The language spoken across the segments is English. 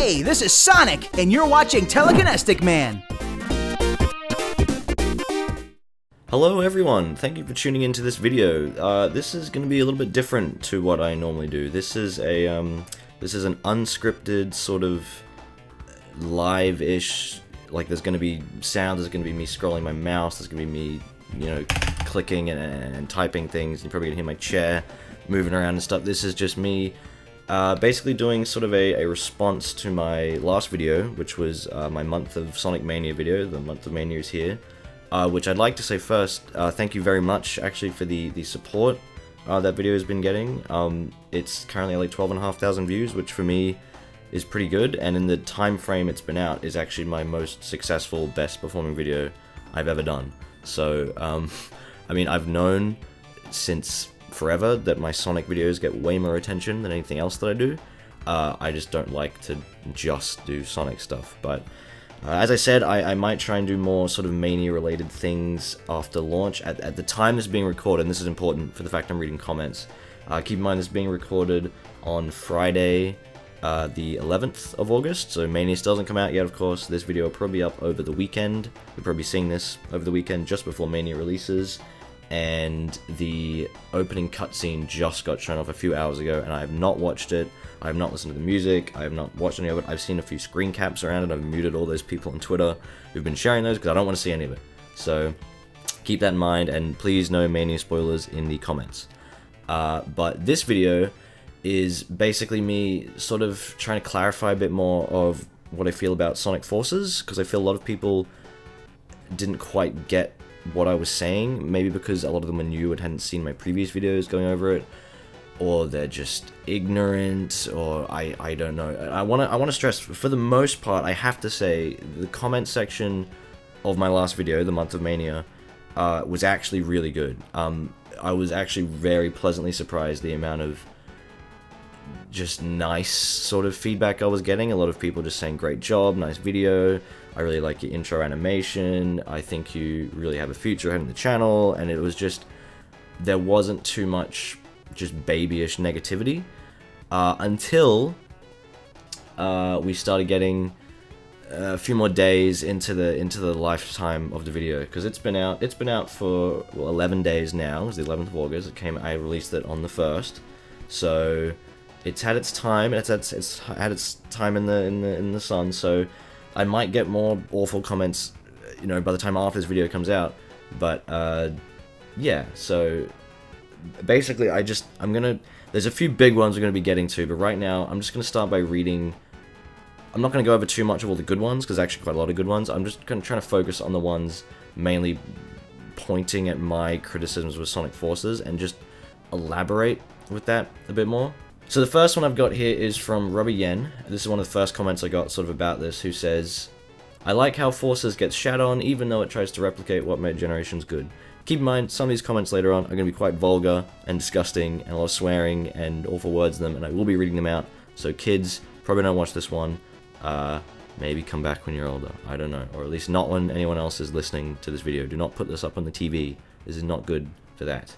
Hey, this is Sonic, and you're watching TelekinesticMan. Hello everyone, thank you for tuning into this video. This is going to be a little bit different to what I normally do. This is an unscripted sort of live-ish, like there's going to be sound, there's going to be me scrolling my mouse, there's going to be me, you know, clicking and typing things. You're probably going to hear my chair moving around and stuff. This is just me basically doing sort of a response to my last video, which was my month of Sonic Mania video. The month of Mania is here. Which I'd like to say first, thank you very much actually for the support that video has been getting. It's currently like 12,500 views, which for me is pretty good, and in the time frame it's been out is actually my most successful, best performing video I've ever done. So, I mean, I've known since forever that my Sonic videos get way more attention than anything else that I do. I just don't like to just do Sonic stuff, but as I said, I might try and do more sort of Mania-related things after launch. At the time this is being recorded, and this is important for the fact I'm reading comments, keep in mind this is being recorded on Friday, the 11th of August, so Mania still hasn't come out yet, of course. This video will probably be up over the weekend. You'll probably be seeing this over the weekend just before Mania releases, and the opening cutscene just got shown off a few hours ago, and I have not watched it. I have not listened to the music, I have not watched any of it. I've seen a few screen caps around it. I've muted all those people on Twitter who've been sharing those because I don't want to see any of it. So keep that in mind, and please no Mania spoilers in the comments. But this video is basically me sort of trying to clarify a bit more of what I feel about Sonic Forces, because I feel a lot of people didn't quite get what I was saying, maybe because a lot of them were new and hadn't seen my previous videos going over it, or they're just ignorant, or I don't know. I want to stress, for the most part, I have to say, the comment section of my last video, the month of Mania, was actually really good. I was actually very pleasantly surprised the amount of just nice sort of feedback I was getting. A lot of people just saying, great job, nice video, I really like your intro animation, I think you really have a future ahead of the channel, and it was just, there wasn't too much just babyish negativity until we started getting a few more days into the lifetime of the video, because it's been out for 11 days now. It was the 11th of August. I released it on the 1st, so it's had its time. It's had its time in the sun. So I might get more awful comments, you know, by the time after this video comes out. But yeah, so basically there's a few big ones we're going to be getting to, but right now I'm just going to start by reading. I'm not going to go over too much of all the good ones, because actually quite a lot of good ones. I'm just going to try to focus on the ones mainly pointing at my criticisms with Sonic Forces and just elaborate with that a bit more. So the first one I've got here is from Rubber Yen. This is one of the first comments I got sort of about this, who says, I like how Forces gets shat on, even though it tries to replicate what made Generations good. Keep in mind, some of these comments later on are going to be quite vulgar and disgusting, and a lot of swearing and awful words in them, and I will be reading them out. So kids, probably don't watch this one. Maybe come back when you're older. I don't know. Or at least not when anyone else is listening to this video. Do not put this up on the TV. This is not good for that.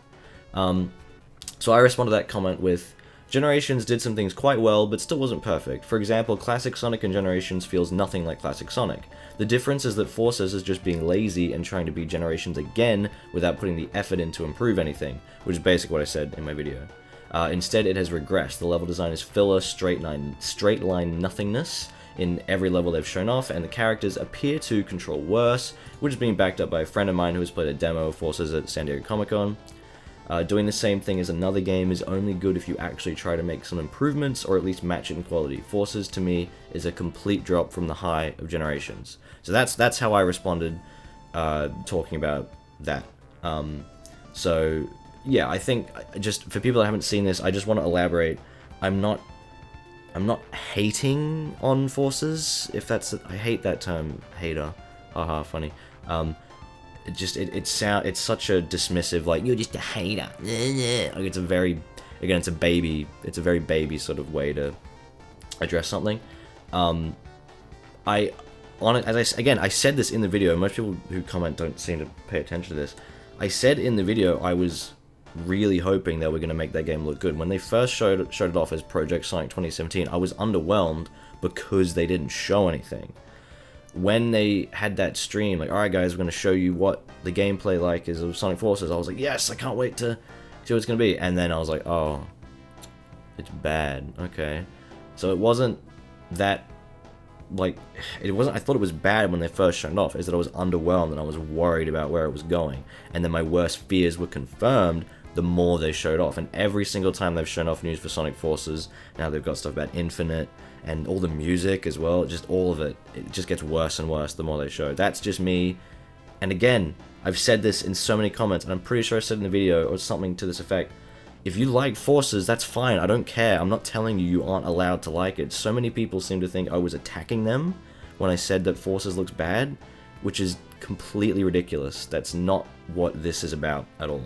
So I responded to that comment with, Generations did some things quite well, but still wasn't perfect. For example, Classic Sonic in Generations feels nothing like Classic Sonic. The difference is that Forces is just being lazy and trying to be Generations again without putting the effort in to improve anything, which is basically what I said in my video. Instead, it has regressed. The level design is filler, straight line nothingness in every level they've shown off, and the characters appear to control worse, which is being backed up by a friend of mine who has played a demo of Forces at San Diego Comic-Con. Doing the same thing as another game is only good if you actually try to make some improvements, or at least match it in quality. Forces, to me, is a complete drop from the high of Generations. So that's how I responded, talking about that. So yeah, I think, just for people that haven't seen this, I just want to elaborate. I'm not hating on Forces, if that's, I hate that term, hater, haha, funny. It's such a dismissive, like, you're just a hater. Like, it's a very baby sort of way to address something. I said this in the video. Most people who comment don't seem to pay attention to this. I said in the video I was really hoping that we're going to make that game look good. When they first showed it off as Project Sonic 2017, I was underwhelmed because they didn't show anything. When they had that stream, like, alright guys, we're going to show you what the gameplay like is of Sonic Forces, I was like, yes, I can't wait to see what it's going to be. And then I was like, oh, it's bad. Okay. So it wasn't that, like, it wasn't, I thought it was bad when they first showed it off, is that I was underwhelmed and I was worried about where it was going. And then my worst fears were confirmed the more they showed off. And every single time they've shown off news for Sonic Forces, now they've got stuff about Infinite, and all the music as well, just all of it, it just gets worse and worse the more they show. That's just me. And again, I've said this in so many comments, and I'm pretty sure I said in the video, or something to this effect, if you like Forces, that's fine, I don't care, I'm not telling you you aren't allowed to like it. So many people seem to think I was attacking them when I said that Forces looks bad, which is completely ridiculous. That's not what this is about at all.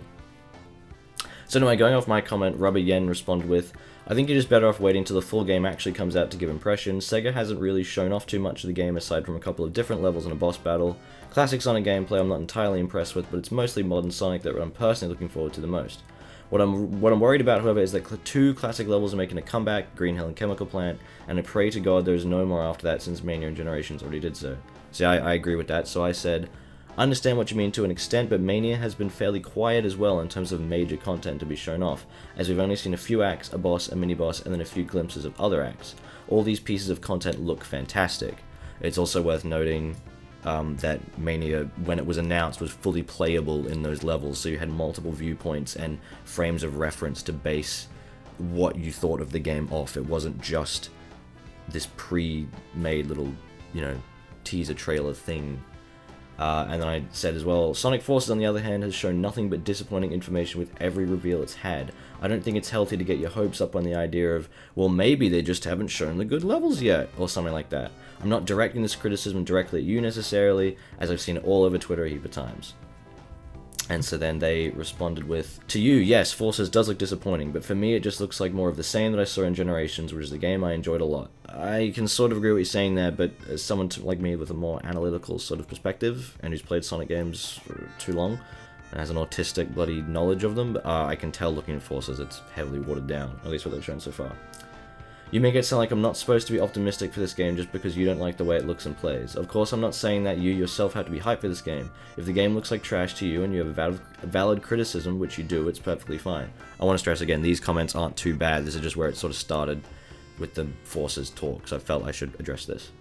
So anyway, going off my comment, Rubber Yen responded with, I think you're just better off waiting till the full game actually comes out to give impressions. Sega hasn't really shown off too much of the game aside from a couple of different levels and a boss battle. Classic Sonic gameplay I'm not entirely impressed with, but it's mostly modern Sonic that I'm personally looking forward to the most. What I'm worried about, however, is that 2 classic levels are making a comeback, Green Hill and Chemical Plant, and I pray to God there's no more after that since Mania and Generations already did so. See, I agree with that, so I said, I understand what you mean to an extent, but Mania has been fairly quiet as well in terms of major content to be shown off, as we've only seen a few acts, a boss, a mini-boss, and then a few glimpses of other acts. All these pieces of content look fantastic. It's also worth noting that Mania, when it was announced, was fully playable in those levels, so you had multiple viewpoints and frames of reference to base what you thought of the game off. It wasn't just this pre-made little, teaser trailer thing. And then I said as well, Sonic Forces on the other hand has shown nothing but disappointing information with every reveal it's had. I don't think it's healthy to get your hopes up on the idea of, well, maybe they just haven't shown the good levels yet, or something like that. I'm not directing this criticism directly at you necessarily, as I've seen it all over Twitter a heap of times. And so then they responded with, to you, yes, Forces does look disappointing, but for me it just looks like more of the same that I saw in Generations, which is a game I enjoyed a lot. I can sort of agree with what you're saying there, but as someone like me with a more analytical sort of perspective, and who's played Sonic games for too long, and has an autistic bloody knowledge of them, I can tell looking at Forces it's heavily watered down, at least what they've shown so far. You make it sound like I'm not supposed to be optimistic for this game just because you don't like the way it looks and plays. Of course I'm not saying that you yourself have to be hyped for this game. If the game looks like trash to you and you have a valid criticism, which you do, it's perfectly fine. I want to stress again, these comments aren't too bad, this is just where it sort of started with the Forces talk, so I felt I should address this.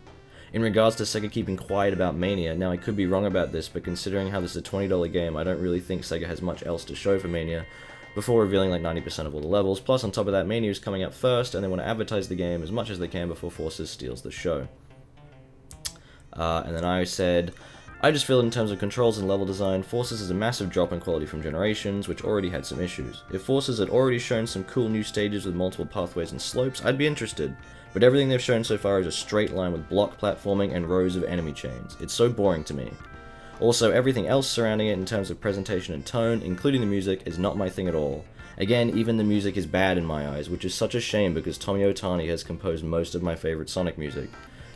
In regards to Sega keeping quiet about Mania, now I could be wrong about this, but considering how this is a $20 game, I don't really think Sega has much else to show for Mania, before revealing like 90% of all the levels. Plus, on top of that, Mania is coming out first, and they want to advertise the game as much as they can before Forces steals the show. And then I said, I just feel in terms of controls and level design, Forces is a massive drop in quality from Generations, which already had some issues. If Forces had already shown some cool new stages with multiple pathways and slopes, I'd be interested. But everything they've shown so far is a straight line with block platforming and rows of enemy chains. It's so boring to me. Also, everything else surrounding it in terms of presentation and tone, including the music, is not my thing at all. Again, even the music is bad in my eyes, which is such a shame because Tomi Otani has composed most of my favorite Sonic music.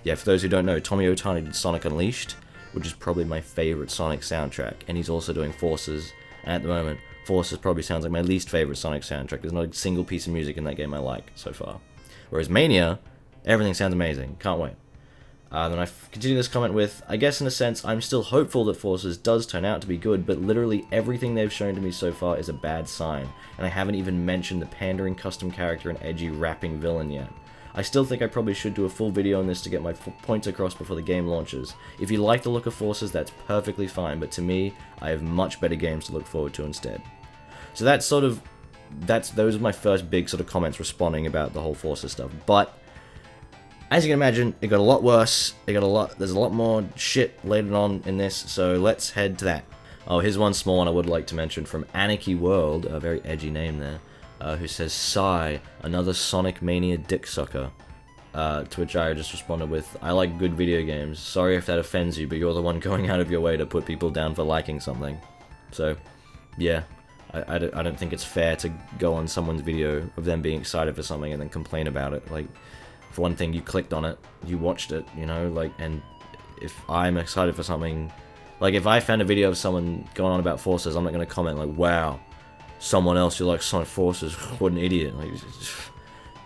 Yeah, for those who don't know, Tomi Otani did Sonic Unleashed, which is probably my favorite Sonic soundtrack, and he's also doing Forces, and at the moment, Forces probably sounds like my least favorite Sonic soundtrack. There's not a single piece of music in that game I like so far. Whereas Mania, everything sounds amazing. Can't wait. Then I continue this comment with, I guess in a sense, I'm still hopeful that Forces does turn out to be good, but literally everything they've shown to me so far is a bad sign, and I haven't even mentioned the pandering custom character and edgy rapping villain yet. I still think I probably should do a full video on this to get my points across before the game launches. If you like the look of Forces, that's perfectly fine, but to me, I have much better games to look forward to instead. So those are my first big sort of comments responding about the whole Forces stuff, but as you can imagine, it got a lot worse. There's a lot more shit later on in this, so let's head to that. Oh, here's one small one I would like to mention from Anarchy World, a very edgy name there, who says, Sigh, another Sonic Mania dick sucker. To which I just responded with, I like good video games. Sorry if that offends you, but you're the one going out of your way to put people down for liking something. So, yeah, I don't think it's fair to go on someone's video of them being excited for something and then complain about it. Like, for one thing, you clicked on it, you watched it, and if I'm excited for something, like if I found a video of someone going on about Forces, I'm not going to comment like, wow, someone else who likes Sonic Forces. What an idiot. Like,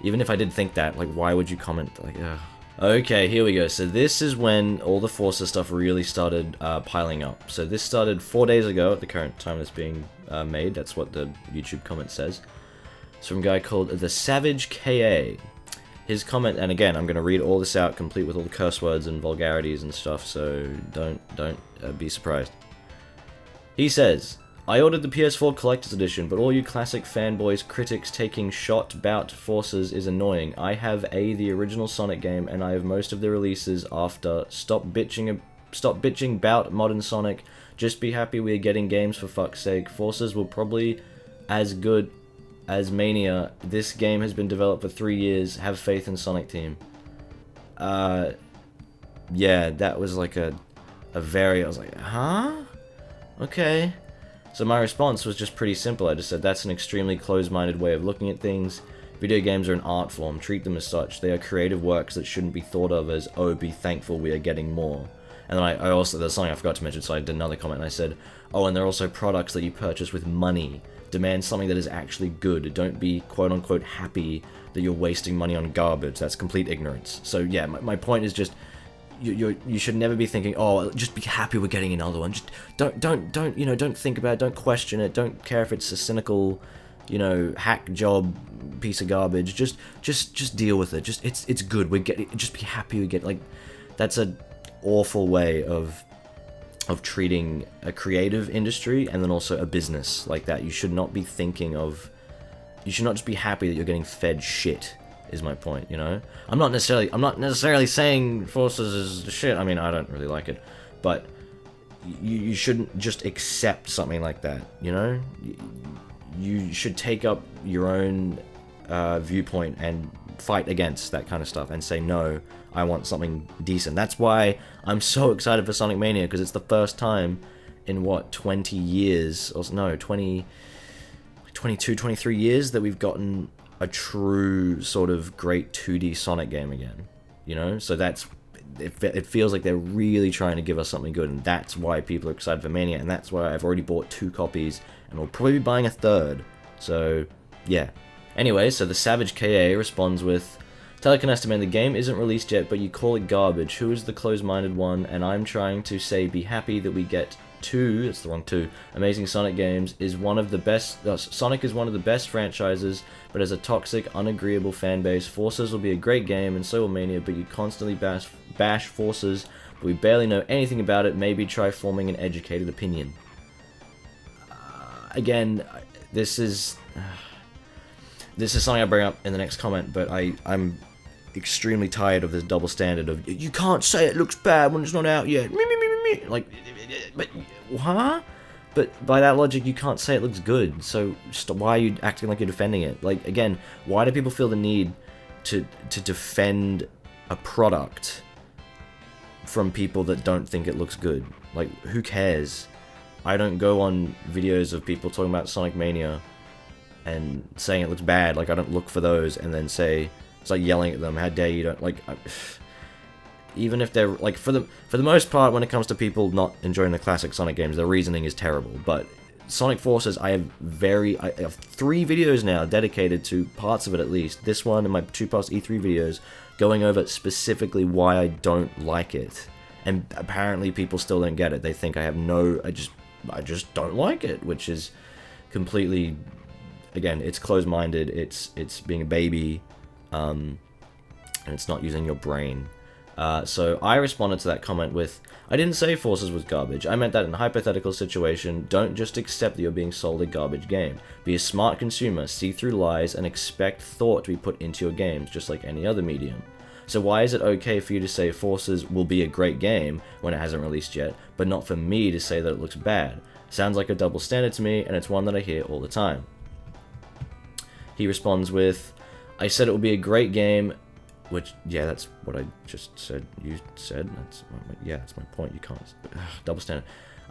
even if I did think that, like, why would you comment? Like, ugh. Okay, here we go. So this is when all the Forces stuff really started piling up. So this started 4 days ago at the current time that's being made. That's what the YouTube comment says. It's from a guy called The Savage KA. His comment, and again, I'm going to read all this out, complete with all the curse words and vulgarities and stuff, so don't be surprised. He says, I ordered the PS4 Collector's Edition, but all you classic fanboys, critics taking shot bout Forces is annoying. I have the original Sonic game, and I have most of the releases after. Stop bitching bout modern Sonic. Just be happy we are getting games for fuck's sake. Forces will probably as good as Mania. This game has been developed for 3 years. Have faith in Sonic Team. Yeah, that was like a very, I was like, huh? Okay. So my response was just pretty simple. I just said, that's an extremely closed-minded way of looking at things. Video games are an art form. Treat them as such. They are creative works that shouldn't be thought of as, oh, be thankful we are getting more. And then I also, there's something I forgot to mention, so I did another comment, and I said, oh, and they're also products that you purchase with money. Demand something that is actually good. Don't be quote-unquote happy that you're wasting money on garbage. That's complete ignorance. So yeah, my point is just, you should never be thinking, oh, just be happy we're getting another one. Just don't think about it, don't question it, don't care if it's a cynical, hack job piece of garbage. Just deal with it. It's good. Just be happy we get, like, that's an awful way of treating a creative industry and then also a business like that. You should not be thinking of, you should not just be happy that you're getting fed shit. Is my point, I'm not necessarily saying Forces is the shit. I mean, I don't really like it, but you shouldn't just accept something like that, You should take up your own viewpoint and fight against that kind of stuff and say, no, I want something decent. That's why I'm so excited for Sonic Mania, because it's the first time in, 20 years, or no, 22, 23 years that we've gotten a true sort of great 2D Sonic game again, So it feels like they're really trying to give us something good, and that's why people are excited for Mania, and that's why I've already bought 2 copies, and we'll probably be buying a 3rd. So yeah. Anyway, so the Savage KA responds with, TelekinesticMan, the game isn't released yet, but you call it garbage. Who is the closed-minded one? And I'm trying to say, be happy that we get 2, it's the wrong 2, amazing Sonic games. Is one of the best. Sonic is one of the best franchises, but as a toxic, unagreeable fan base. Forces will be a great game, and so will Mania, but you constantly bash Forces, but we barely know anything about it. Maybe try forming an educated opinion. Again, this is something I bring up in the next comment, but I'm extremely tired of this double standard of, you can't say it looks bad when it's not out yet. Like, but huh? But by that logic, you can't say it looks good. So why are you acting like you're defending it? Like, again, why do people feel the need to defend a product from people that don't think it looks good? Like, who cares? I don't go on videos of people talking about Sonic Mania and saying it looks bad. Like, I don't look for those and then say, it's like yelling at them, how dare you don't, like, even if they're, like, for the most part, when it comes to people not enjoying the classic Sonic games, their reasoning is terrible. But Sonic Forces, I have 3 videos now dedicated to parts of it, at least. This one and my 2 past E3 videos going over specifically why I don't like it. And apparently people still don't get it. They think I have I just don't like it, which is completely, again, it's closed-minded, it's being a baby, and it's not using your brain. So I responded to that comment with, I didn't say Forces was garbage. I meant that in a hypothetical situation, don't just accept that you're being sold a garbage game. Be a smart consumer, see through lies, and expect thought to be put into your games, just like any other medium. So why is it okay for you to say Forces will be a great game when it hasn't released yet, but not for me to say that it looks bad? Sounds like a double standard to me, and it's one that I hear all the time. He responds with, I said it will be a great game, which, yeah, that's what I just said. You said, that's my point. You can't, double standard.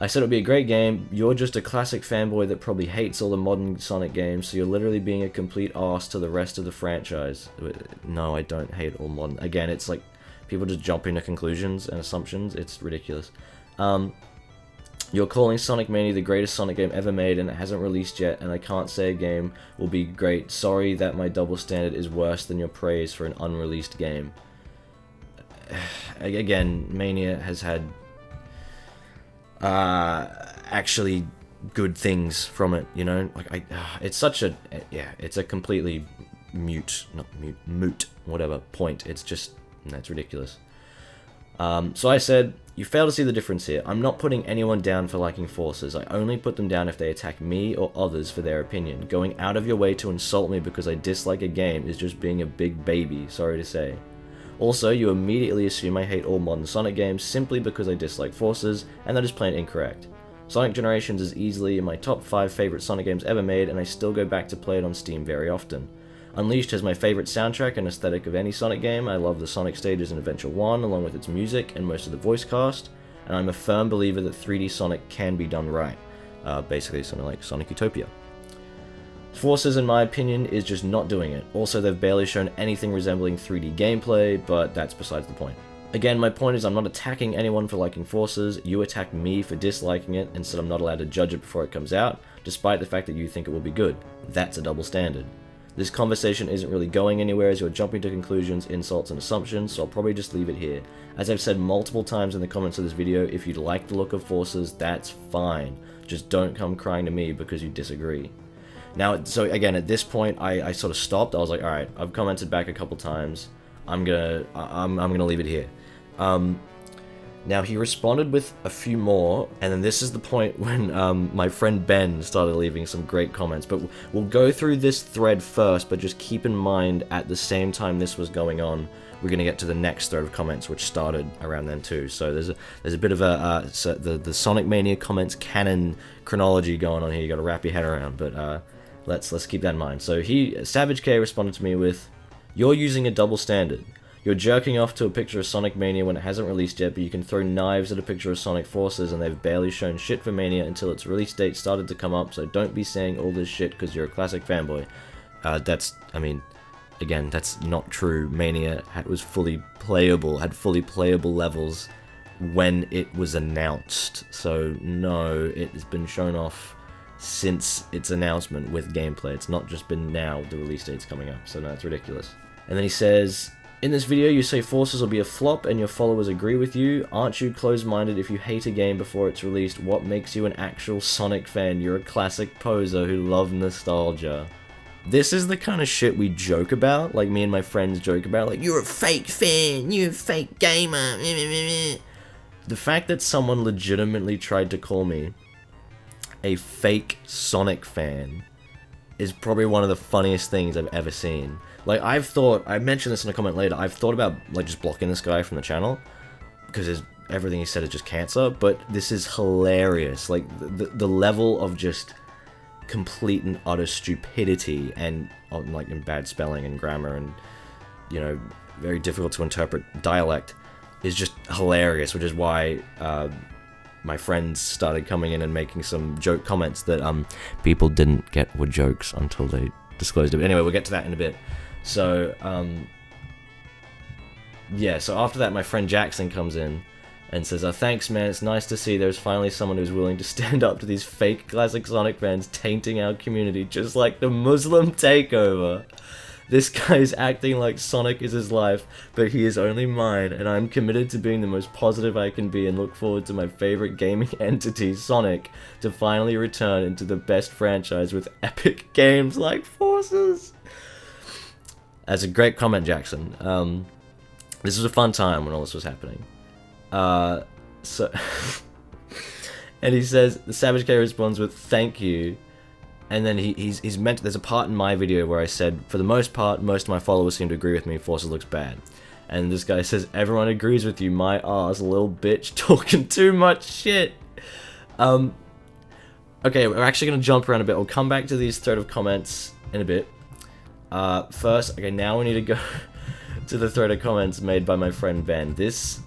I said it would be a great game. You're just a classic fanboy that probably hates all the modern Sonic games, so you're literally being a complete arse to the rest of the franchise. No, I don't hate all modern. Again, it's like people just jump into conclusions and assumptions. It's ridiculous. You're calling Sonic Mania the greatest Sonic game ever made, and it hasn't released yet, and I can't say a game will be great. Sorry that my double standard is worse than your praise for an unreleased game. Again, Mania has had actually good things from it, you know? Like, it's such a, yeah, it's a completely moot, whatever, point. It's just, that's ridiculous. So I said, you fail to see the difference here. I'm not putting anyone down for liking Forces. I only put them down if they attack me or others for their opinion. Going out of your way to insult me because I dislike a game is just being a big baby, sorry to say. Also, you immediately assume I hate all modern Sonic games simply because I dislike Forces, and that is plain incorrect. Sonic Generations is easily in my top 5 favorite Sonic games ever made, and I still go back to play it on Steam very often. Unleashed has my favorite soundtrack and aesthetic of any Sonic game. I love the Sonic stages in Adventure 1, along with its music and most of the voice cast, and I'm a firm believer that 3D Sonic can be done right. Basically something like Sonic Utopia. Forces, in my opinion, is just not doing it. Also, they've barely shown anything resembling 3D gameplay, but that's besides the point. Again, my point is I'm not attacking anyone for liking Forces, you attack me for disliking it, and said I'm not allowed to judge it before it comes out, despite the fact that you think it will be good. That's a double standard. This conversation isn't really going anywhere as you're jumping to conclusions, insults, and assumptions, so I'll probably just leave it here. As I've said multiple times in the comments of this video, if you like the look of Forces, that's fine. Just don't come crying to me because you disagree. Now, so again, at this point, I sort of stopped. I was like, alright, I've commented back a couple times. I'm gonna leave it here. Now, he responded with a few more, and then this is the point when my friend Ben started leaving some great comments. But we'll go through this thread first, but just keep in mind at the same time this was going on, we're going to get to the next thread of comments, which started around then too. So there's a bit of a the Sonic Mania comments canon chronology going on here. You got to wrap your head around, but let's keep that in mind. So Savage K responded to me with, "You're using a double standard. You're jerking off to a picture of Sonic Mania when it hasn't released yet, but you can throw knives at a picture of Sonic Forces, and they've barely shown shit for Mania until its release date started to come up, so don't be saying all this shit because you're a classic fanboy." Again, that's not true. Mania was fully playable, had fully playable levels when it was announced. So no, it has been shown off since its announcement with gameplay. It's not just been now the release date's coming up, so no, it's ridiculous. And then he says, "In this video you say Forces will be a flop and your followers agree with you. Aren't you closed-minded if you hate a game before it's released? What makes you an actual Sonic fan? You're a classic poser who love nostalgia." This is the kind of shit we joke about, like me and my friends joke about, like, "You're a fake fan, you're a fake gamer." The fact that someone legitimately tried to call me a fake Sonic fan is probably one of the funniest things I've ever seen. Like, I mentioned this in a comment later, I've thought about, like, just blocking this guy from the channel, because everything he said is just cancer, but this is hilarious. Like, the level of just complete and utter stupidity, and, like, in bad spelling and grammar, and, you know, very difficult to interpret dialect, is just hilarious, which is why, my friends started coming in and making some joke comments that, people didn't get were jokes until they disclosed it. But anyway, we'll get to that in a bit. So, yeah, so after that, my friend Jackson comes in and says, "Oh, thanks, man, it's nice to see there's finally someone who's willing to stand up to these fake classic Sonic fans tainting our community, just like the Muslim takeover. This guy's acting like Sonic is his life, but he is only mine, and I'm committed to being the most positive I can be and look forward to my favorite gaming entity, Sonic, to finally return into the best franchise with epic games like Forces." That's a great comment, Jackson. This was a fun time when all this was happening. So, and he says, the Savage K responds with, "Thank you." And then he's meant, there's a part in my video where I said, for the most part, most of my followers seem to agree with me, Forces looks bad. And this guy says, "Everyone agrees with you, my ass, little bitch, talking too much shit." Okay, we're actually going to jump around a bit. We'll come back to these thread of comments in a bit. First, okay, now we need to go to the thread of comments made by my friend Ben. This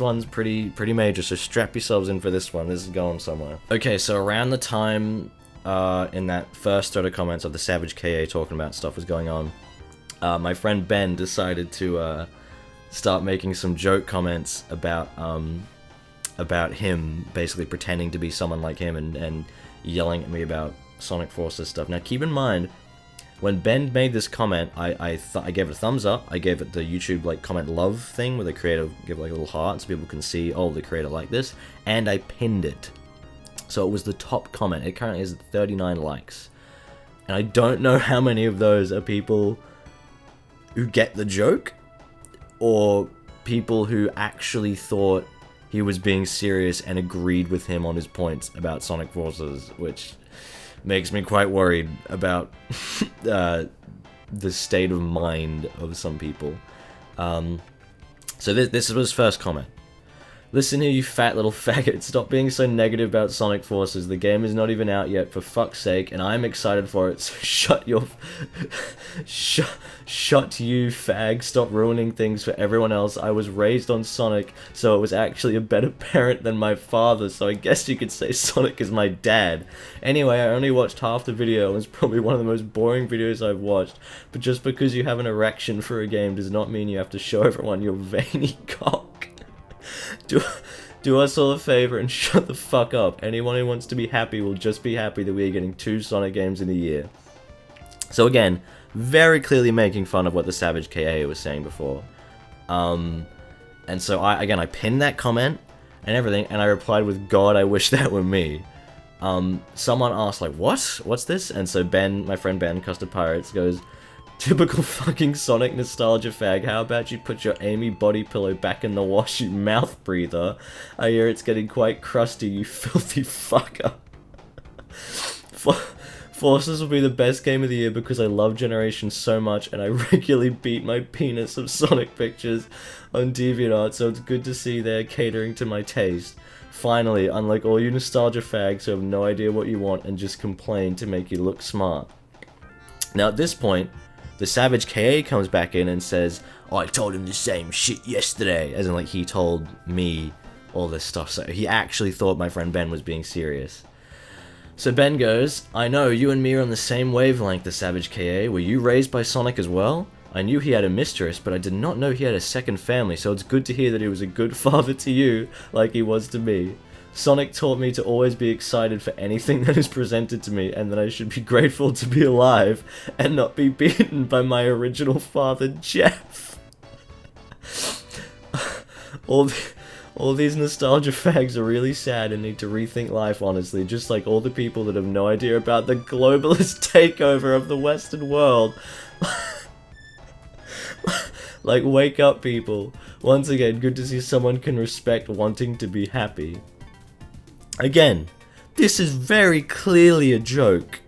one's pretty major, so strap yourselves in for this one. This is going somewhere. Okay, so around the time in that first thread of comments of the Savage KA talking about stuff was going on, my friend Ben decided to start making some joke comments about about him basically pretending to be someone like him and yelling at me about Sonic Forces stuff. Now keep in mind, when Ben made this comment, I gave it a thumbs up. I gave it the YouTube like comment love thing where the creator give like a little heart so people can see, oh, the creator liked this, and I pinned it. So it was the top comment. It currently has 39 likes. And I don't know how many of those are people who get the joke, or people who actually thought he was being serious and agreed with him on his points about Sonic Forces, which makes me quite worried about the state of mind of some people. So this was his first comment. Listen here, you fat little faggot. Stop being so negative about Sonic Forces. The game is not even out yet, for fuck's sake, and I'm excited for it, so shut your... shut you, fag. Stop ruining things for everyone else. I was raised on Sonic, so it was actually a better parent than my father, so I guess you could say Sonic is my dad. Anyway, I only watched half the video, and it's probably one of the most boring videos I've watched, but just because you have an erection for a game does not mean you have to show everyone your veiny cock. Do us all a favor and shut the fuck up. Anyone who wants to be happy will just be happy that we are getting 2 Sonic games in a year. So again, very clearly making fun of what the Savage KA was saying before. And so I pinned that comment and everything, and I replied with, God, I wish that were me. Someone asked, like, what? What's this? And so Ben, my friend Ben, Custard Pirates, goes, typical fucking Sonic nostalgia fag, how about you put your Amy body pillow back in the wash, you mouth breather? I hear it's getting quite crusty, you filthy fucker. Forces will be the best game of the year because I love Generations so much and I regularly beat my penis of Sonic pictures on DeviantArt, so it's good to see they're catering to my taste. Finally, unlike all you nostalgia fags who have no idea what you want and just complain to make you look smart. Now at this point, the Savage KA comes back in and says, oh, I told him the same shit yesterday, as in like he told me all this stuff, so he actually thought my friend Ben was being serious. So Ben goes, I know, you and me are on the same wavelength, the Savage KA. Were you raised by Sonic as well? I knew he had a mistress, but I did not know he had a second family, so it's good to hear that he was a good father to you, like he was to me. Sonic taught me to always be excited for anything that is presented to me, and that I should be grateful to be alive, and not be beaten by my original father, Jeff. All these nostalgia fags are really sad and need to rethink life, honestly, just like all the people that have no idea about the globalist takeover of the Western world. Like, wake up, people. Once again, good to see someone can respect wanting to be happy. Again, this is very clearly a joke,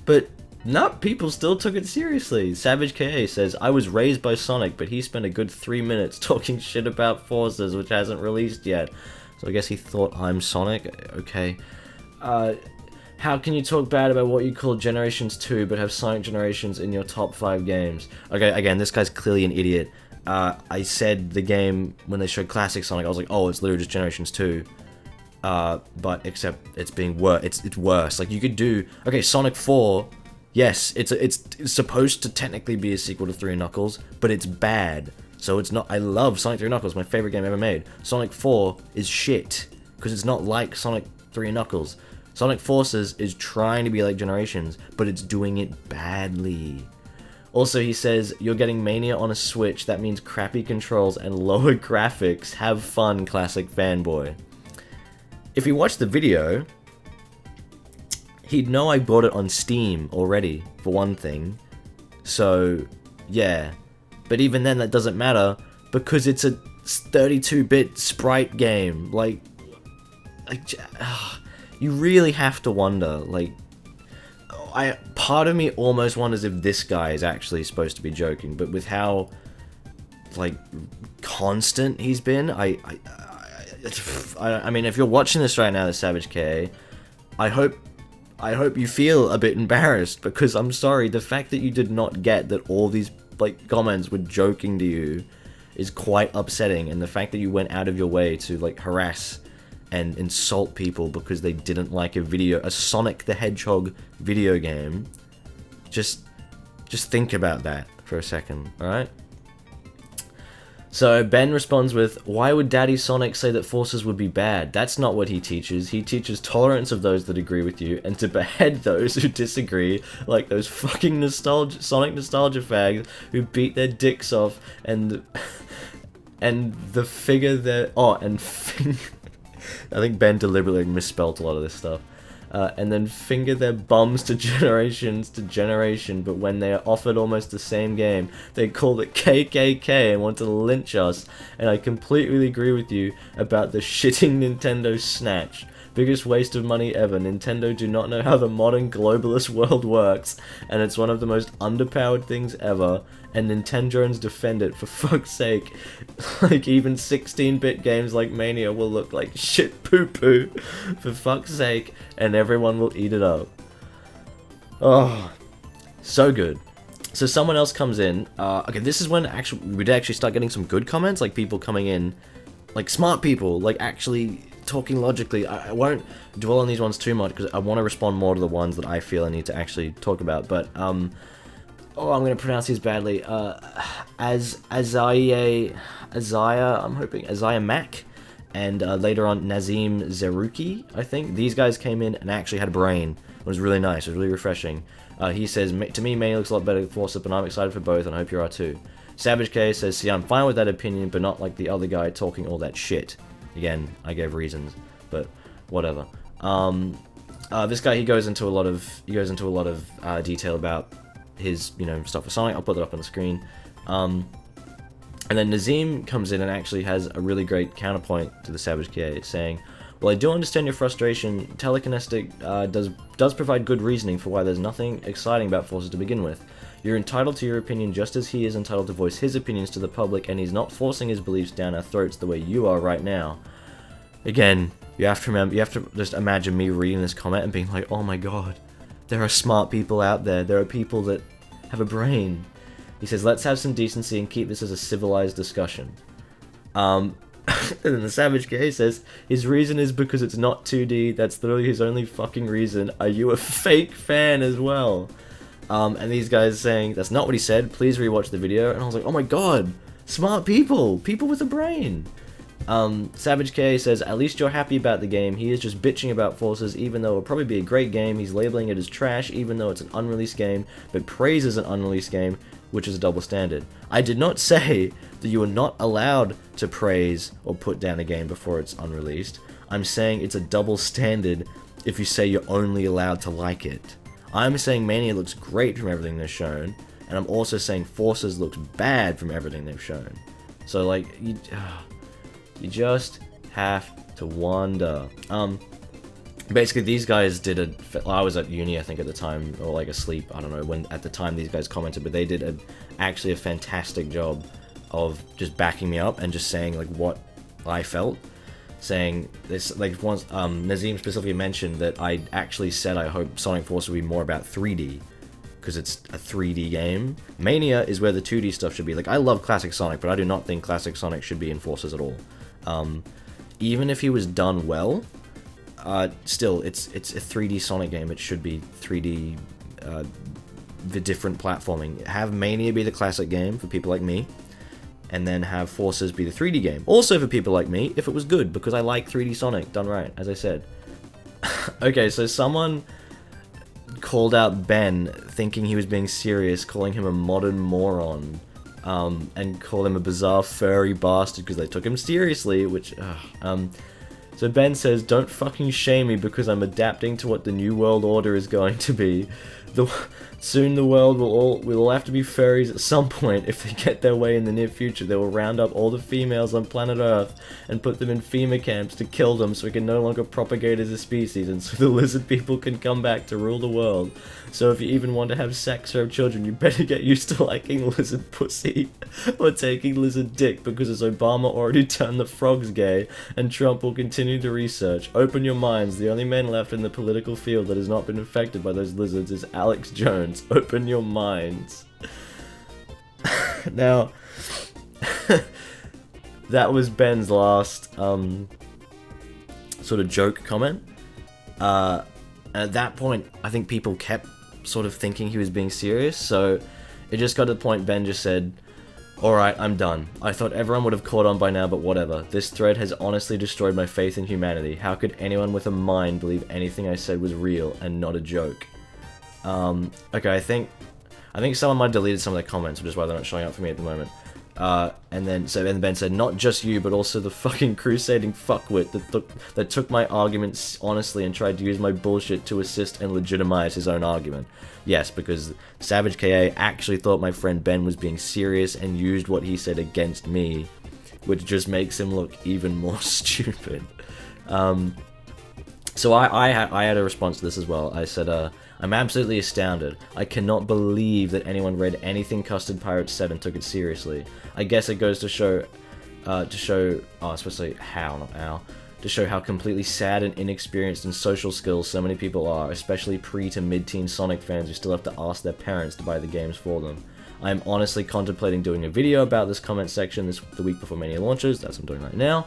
but no, people still took it seriously. Savage KA says, I was raised by Sonic, but he spent a good 3 minutes talking shit about Forces, which hasn't released yet. So I guess he thought I'm Sonic? Okay. How can you talk bad about what you call Generations 2, but have Sonic Generations in your top 5 games? Okay, again, this guy's clearly an idiot. I said the game, when they showed Classic Sonic, I was like, oh, it's literally just Generations 2. But except it's being worse. It's worse. Like, you could do... Okay, Sonic 4... Yes, it's supposed to technically be a sequel to 3 Knuckles, but it's bad. So it's not... I love Sonic 3 Knuckles, my favorite game ever made. Sonic 4 is shit, because it's not like Sonic 3 Knuckles. Sonic Forces is trying to be like Generations, but it's doing it badly. Also, he says, you're getting Mania on a Switch, that means crappy controls and lower graphics. Have fun, classic fanboy. If you watch the video... he'd know I bought it on Steam already, for one thing. So, yeah. But even then, that doesn't matter, because it's a 32-bit sprite game. Like, you really have to wonder, like... part of me almost wonders if this guy is actually supposed to be joking, but with how, like, constant he's been, I mean, if you're watching this right now, the Savage K, I hope you feel a bit embarrassed, because I'm sorry, the fact that you did not get that all these, like, comments were joking to you is quite upsetting, and the fact that you went out of your way to, like, harass and insult people because they didn't like a Sonic the Hedgehog video game, just think about that for a second, alright? So Ben responds with, "Why would Daddy Sonic say that forces would be bad? That's not what he teaches. He teaches tolerance of those that agree with you and to behead those who disagree, like those fucking Sonic nostalgia fags who beat their dicks off and the figure that I think Ben deliberately misspelt a lot of this stuff. And then finger their bums to generation, but when they are offered almost the same game, they call it KKK and want to lynch us, and I completely agree with you about the shitting Nintendo snatch. Biggest waste of money ever. Nintendo do not know how the modern globalist world works, and it's one of the most underpowered things ever, and Nintendrones defend it, for fuck's sake. Like, even 16-bit games like Mania will look like shit poo-poo, for fuck's sake, and everyone will eat it up. Oh, so good. So someone else comes in. Okay, this is when we'd actually start getting some good comments, like people coming in, like smart people, like actually talking logically. I won't dwell on these ones too much because I want to respond more to the ones that I feel I need to actually talk about. But I'm going to pronounce these badly. Isaiah, I'm hoping Isaiah Mack, and later on Nazim Zeruki. I think these guys came in and actually had a brain. It was really nice. It was really refreshing. He says, "To me, Mania looks a lot better than Force Up, and I'm excited for both, and I hope you are too." Savage K says, "See, I'm fine with that opinion, but not like the other guy talking all that shit." Again, I gave reasons, but whatever. This guy, he goes into a lot of detail about his, stuff with Sonic. I'll put that up on the screen. And then Nazim comes in and actually has a really great counterpoint to the Savage K, saying, "Well, I do understand your frustration. Telekinestic does provide good reasoning for why there's nothing exciting about Forces to begin with. You're entitled to your opinion just as he is entitled to voice his opinions to the public, and he's not forcing his beliefs down our throats the way you are right now." Again, you have to just imagine me reading this comment and being like, oh my god, there are smart people out there. There are people that have a brain. He says, "Let's have some decency and keep this as a civilized discussion." And then the Savage K says, "His reason is because it's not 2D. That's literally his only fucking reason. Are you a fake fan as well?" And these guys saying, "That's not what he said. Please rewatch the video." And I was like, oh my god, smart people with a brain. Savage K says, "At least you're happy about the game. He is just bitching about Forces, even though it'll probably be a great game. He's labeling it as trash, even though it's an unreleased game, but praises an unreleased game, which is a double standard. I did not say that you are not allowed to praise or put down a game before it's unreleased. I'm saying it's a double standard if you say you're only allowed to like it. I'm saying Mania looks great from everything they've shown, and I'm also saying Forces looks bad from everything they've shown. So, like, you just have to wonder." Basically, these guys did I was at uni, I think, at the time, or like asleep, I don't know, when at the time these guys commented, but they did actually a fantastic job of just backing me up and just saying, like, what I felt. Saying this, like, once Nazim specifically mentioned that I actually said I hope Sonic Force would be more about 3D, because it's a 3D game. Mania is where the 2D stuff should be. Like, I love classic Sonic, but I do not think classic Sonic should be in Forces at all. Even if he was done well, still, it's a 3D Sonic game. It should be 3D, the different platforming. Have Mania be the classic game for people like me, and then have Forces be the 3D game. Also for people like me, if it was good, because I like 3D Sonic done right, as I said. Okay, so someone called out Ben, thinking he was being serious, calling him a modern moron, and called him a bizarre furry bastard because they took him seriously, which, so Ben says, "Don't fucking shame me because I'm adapting to what the new world order is going to be. Soon the world will all have to be furries at some point. If they get their way in the near future, they will round up all the females on planet Earth and put them in FEMA camps to kill them so we can no longer propagate as a species, and so the lizard people can come back to rule the world. So if you even want to have sex or have children, you better get used to liking lizard pussy or taking lizard dick, because as Obama already turned the frogs gay and Trump will continue the research. Open your minds. The only man left in the political field that has not been affected by those lizards is Alex Jones. Open your minds." Now, that was Ben's last sort of joke comment. At that point, I think people kept sort of thinking he was being serious, so it just got to the point Ben just said, Alright, I'm done. I thought everyone would have caught on by now, but whatever. This thread has honestly destroyed my faith in humanity. How could anyone with a mind believe anything I said was real and not a joke? Okay, I think someone might have deleted some of their comments, which is why they're not showing up for me at the moment. And then Ben said, not just you, but also the fucking crusading fuckwit that took my arguments honestly and tried to use my bullshit to assist and legitimize his own argument. Yes, because Savage KA actually thought my friend Ben was being serious and used what he said against me, which just makes him look even more stupid. So I had a response to this as well. I said, I'm absolutely astounded. I cannot believe that anyone read anything Custard Pirates said and took it seriously. I guess it goes to show, especially how, not Al, to show how completely sad and inexperienced in social skills so many people are, especially pre to mid-teen Sonic fans who still have to ask their parents to buy the games for them. I am honestly contemplating doing a video about this comment section the week before Mania launches. That's what I'm doing right now.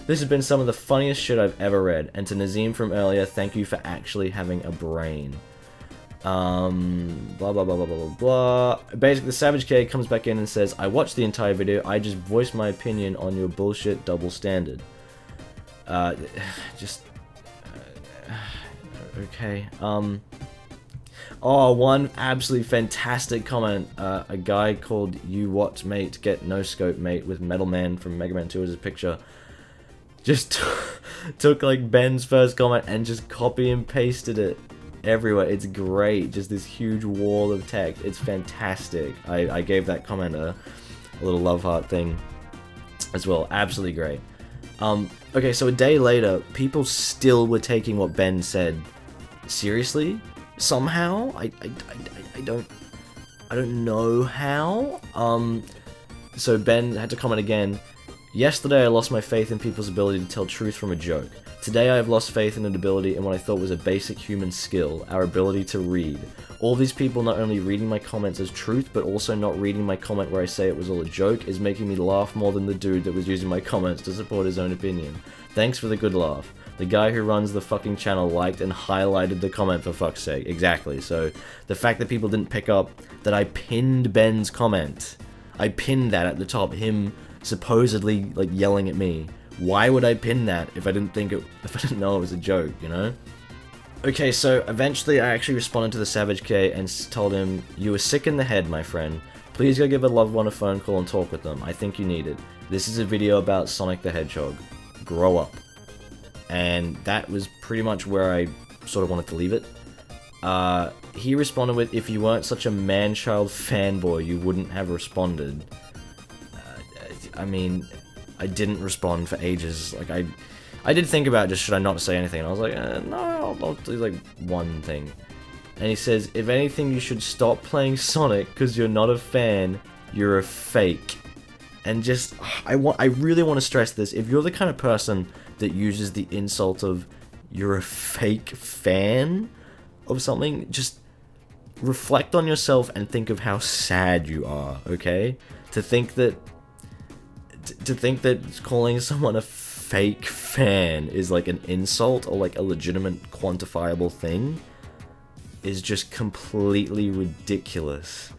This has been some of the funniest shit I've ever read, and to Nazim from earlier, thank you for actually having a brain. Blah blah blah blah blah blah blah. Basically, the Savage K comes back in and says, I watched the entire video, I just voiced my opinion on your bullshit double standard. Okay. Oh, one absolutely fantastic comment. A guy called You What Mate Get No Scope Mate with Metal Man from Mega Man 2 as a picture. Just took like Ben's first comment and just copy and pasted it everywhere. It's great. Just this huge wall of text. It's fantastic. I gave that comment a little love heart thing as well. Absolutely great. Okay, so a day later, people still were taking what Ben said seriously. Somehow, I don't know how. So Ben had to comment again. Yesterday I lost my faith in people's ability to tell truth from a joke. Today I have lost faith in an ability in what I thought was a basic human skill, our ability to read. All these people not only reading my comments as truth, but also not reading my comment where I say it was all a joke, is making me laugh more than the dude that was using my comments to support his own opinion. Thanks for the good laugh. The guy who runs the fucking channel liked and highlighted the comment for fuck's sake. Exactly. So the fact that people didn't pick up that I pinned Ben's comment. I pinned that at the top, him supposedly like yelling at me. Why would I pin that if I didn't know it was a joke, you know? Okay, so eventually I actually responded to the Savage K and told him, you were sick in the head, my friend. Please go give a loved one a phone call and talk with them. I think you need it. This is a video about Sonic the Hedgehog. Grow up. And that was pretty much where I sort of wanted to leave it. He responded with, if you weren't such a man-child fanboy, you wouldn't have responded. I mean, I didn't respond for ages. Like, I did think about just should I not say anything, and I was like, no, I'll do like one thing. And he says, if anything, you should stop playing Sonic because you're not a fan, you're a fake. And just, I really want to stress this. If you're the kind of person that uses the insult of you're a fake fan of something, just reflect on yourself and think of how sad you are, okay? To think that calling someone a fake fan is like an insult or like a legitimate quantifiable thing is just completely ridiculous.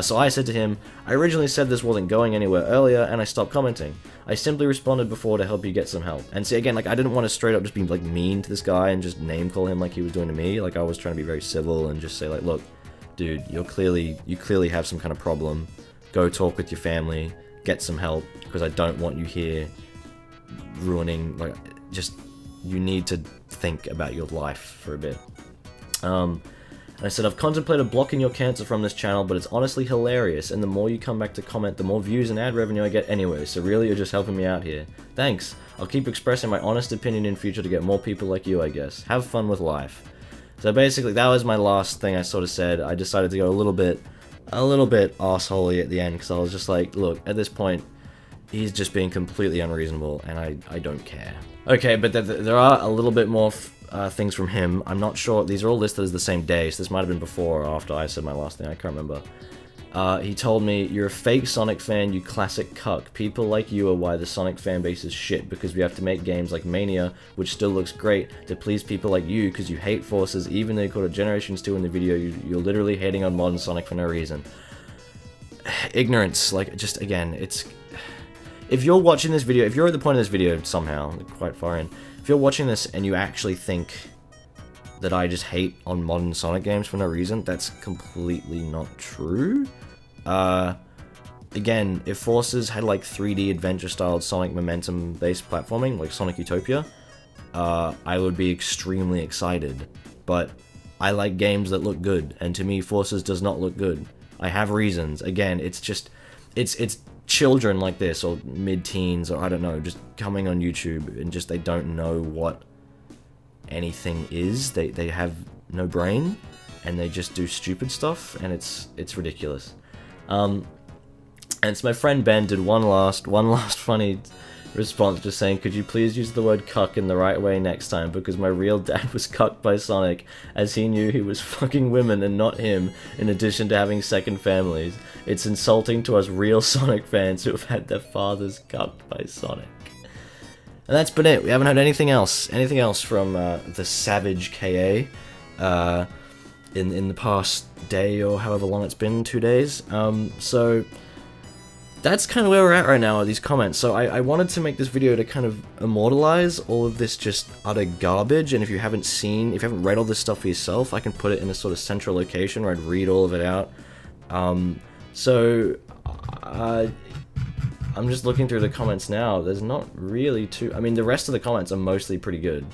So I said to him, I originally said this wasn't going anywhere earlier and I stopped commenting. I simply responded before to help you get some help. And see, again, like, I didn't want to straight up just be like mean to this guy and just name call him like he was doing to me. Like, I was trying to be very civil and just say like, look, dude, you clearly have some kind of problem. Go talk with your family, get some help, because I don't want you here ruining, like, just, you need to think about your life for a bit. And I said, I've contemplated blocking your cancer from this channel, but it's honestly hilarious, and the more you come back to comment, the more views and ad revenue I get anyway, so really you're just helping me out here. Thanks. I'll keep expressing my honest opinion in future to get more people like you, I guess. Have fun with life. So basically, that was my last thing I sort of said. I decided to go a little bit arseholey at the end, because I was just like, look, at this point, he's just being completely unreasonable, and I don't care. Okay, but there are a little bit more things from him. I'm not sure. These are all listed as the same day, so this might have been before or after I said my last thing. I can't remember. He told me, you're a fake Sonic fan, you classic cuck. People like you are why the Sonic fanbase is shit, because we have to make games like Mania, which still looks great, to please people like you, because you hate Forces, even though you called it Generations 2 in the video, you're literally hating on modern Sonic for no reason. ignorance. Like, just again, it's... If you're watching this video, if you're at the point of this video somehow, quite far in, if you're watching this and you actually think that I just hate on modern Sonic games for no reason, that's completely not true. Again, if Forces had like 3D adventure-styled Sonic momentum-based platforming, like Sonic Utopia, I would be extremely excited. But I like games that look good, and to me, Forces does not look good. I have reasons. Again, it's just... It's children like this, or mid-teens, or I don't know, just coming on YouTube, and just they don't know what anything is. They have no brain, and they just do stupid stuff, and it's ridiculous. And so my friend Ben did one last funny response, just saying, could you please use the word cuck in the right way next time, because my real dad was cucked by Sonic, as he knew he was fucking women and not him, in addition to having second families. It's insulting to us real Sonic fans who have had their fathers cucked by Sonic. And that's been it. We haven't had anything else from the Savage KA in the past day, or however long it's been, 2 days. So that's kind of where we're at right now with these comments. So I wanted to make this video to kind of immortalize all of this just utter garbage, and if you haven't read all this stuff for yourself, I can put it in a sort of central location where I'd read all of it out. I'm just looking through the comments now. There's not really I mean, the rest of the comments are mostly pretty good.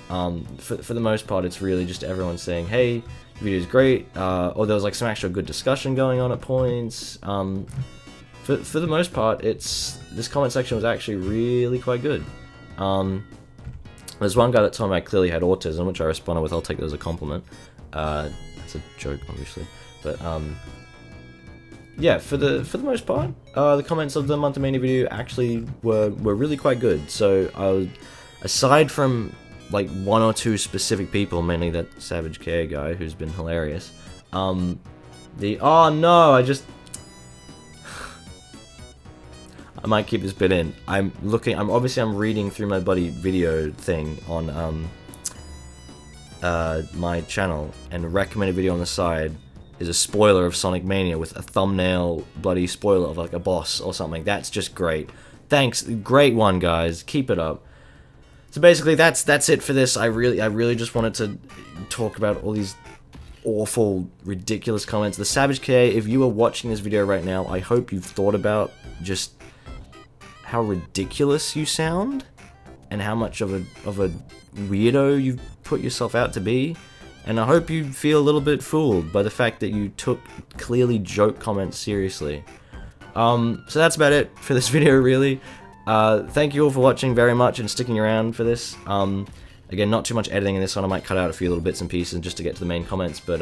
For the most part, it's really just everyone saying, hey, the video's great, or there was like some actual good discussion going on at points. For the most part, this comment section was actually really quite good. There's one guy that told me I clearly had autism, which I responded with, I'll take that as a compliment. That's a joke, obviously. But, yeah, for the most part, the comments of the Month of Mania video actually were really quite good. So, aside from, like, 1 or 2 specific people, mainly that Savage Care guy, who's been hilarious, oh no, I might keep this bit in. I'm reading through my buddy video thing on my channel, and a recommended video on the side is a spoiler of Sonic Mania with a thumbnail bloody spoiler of like a boss or something. That's just great. Thanks, great one, guys. Keep it up. So basically, that's it for this. I really just wanted to talk about all these awful, ridiculous comments. The Savage K, if you are watching this video right now, I hope you've thought about just how ridiculous you sound, and how much of a weirdo you've put yourself out to be, and I hope you feel a little bit fooled by the fact that you took clearly joke comments seriously. So that's about it for this video, really. Thank you all for watching very much and sticking around for this. Again, not too much editing in this one. I might cut out a few little bits and pieces just to get to the main comments, but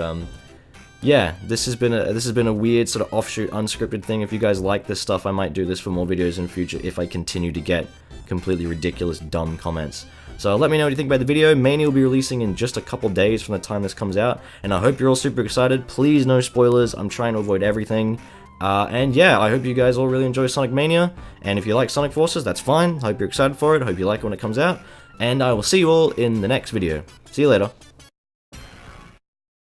yeah, this has been a weird sort of offshoot, unscripted thing. If you guys like this stuff, I might do this for more videos in the future if I continue to get completely ridiculous, dumb comments. So let me know what you think about the video. Mania will be releasing in just a couple days from the time this comes out, and I hope you're all super excited. Please, no spoilers. I'm trying to avoid everything. And yeah, I hope you guys all really enjoy Sonic Mania, and if you like Sonic Forces, that's fine. I hope you're excited for it. I hope you like it when it comes out, and I will see you all in the next video. See you later.